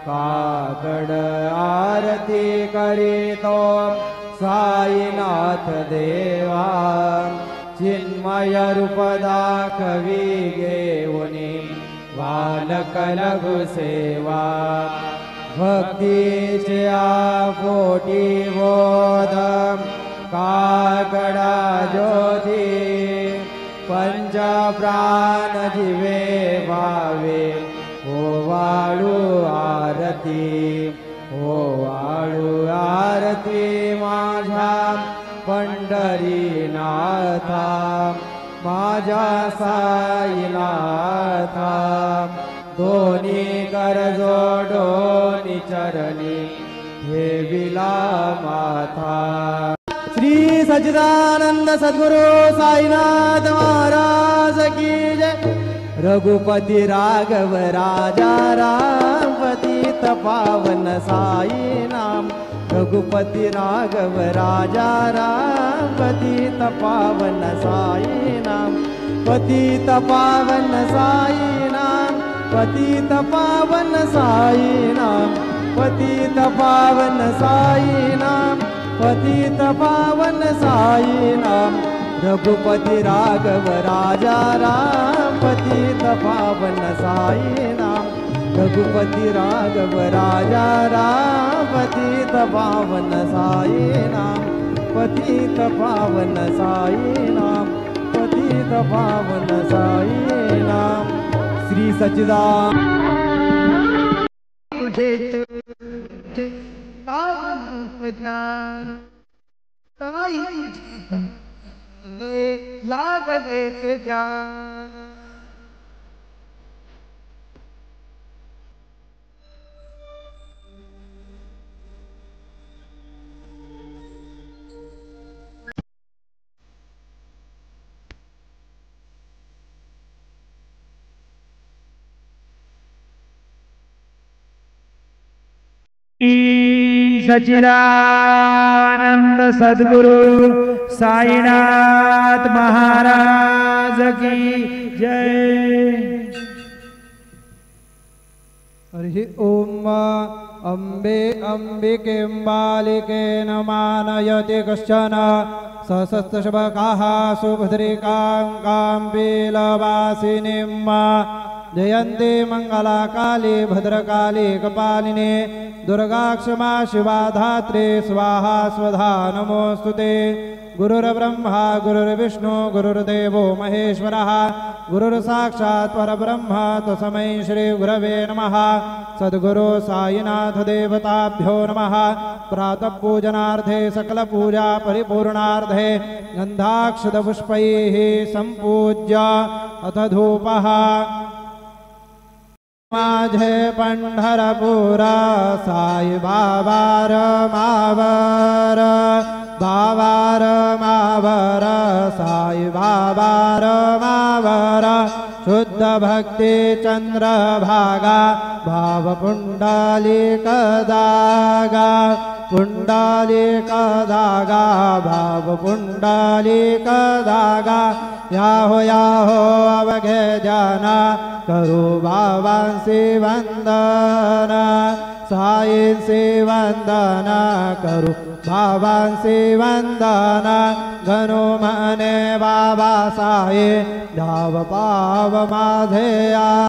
काकड आरती करीतो साईनाथ देवा चिन्मय रूप दाखवी घेऊनी बालक लघु सेवा भक्तीचे पोटी बोध काकडा ज्योती पंच प्राण जीवे भावे ओवाळू आरती ओवाळू आरती माझ्या पंढरीनाथा माझ्या साईनाथा दोन्ही कर जोडोनी चरणी ठेविला माथा। श्री सच्चिदानंद सद्गुरु साईनाथ महाराज की जय। रघुपति राघव राजा राम पतित पावन साई नाम रघुपति राघव राजा राम पतित पावन साई नाम पतित पावन साई नाम पतित पावन साई नाम पतित पावन साई नाम पतित पावन साई नाम रघुपति राघव राजा राम पतित पावन साई नाम रघुपति राघव राजा राम पतित पावन साई नाम पतित पावन साई नाम पतित पावन साई नाम। श्री सच्चिदानंद सद्गुरु साईनाथ महाराज की जय। हरि ओम। अम्बे अम्बिके बालिके न मानयति कश्चन सहस्रशबकाः सुभद्रिकां काम्बीलवासिनीं जयन्ती मंगला काली भद्रकाली कपालिनी दुर्गा क्षमा शिवा धात्री स्वाहा स्वधा नमोस्तुते। गुरुर्ब्रह्मा गुरुर्विष्णु गुरुर्देवो महेश्वरः गुरुर्साक्षात् परब्रह्म तस्मै श्री गुरवे नमः। सद्गुरु साईनाथ देवताभ्यो नमः। प्रातः पूजनार्थे सकल पूजा परिपूर्णार्थे गन्धाक्षतपुष्पैः संपूज्य अथ धूपः। माझे पंढरपुरा साई बाबार मावर बाबार मावर साई बाबार मावर शुद्ध भक्ति चंद्र भागा भाव पुंडलिक दागा पुंडलिक दागा भाव पुंडलिक दागा याहो अवघे जाना करू बाबांसी वंदन साईंसी वंदन करू बाबांसी वंदन गणू मने बाबा साई धाव पाव माझे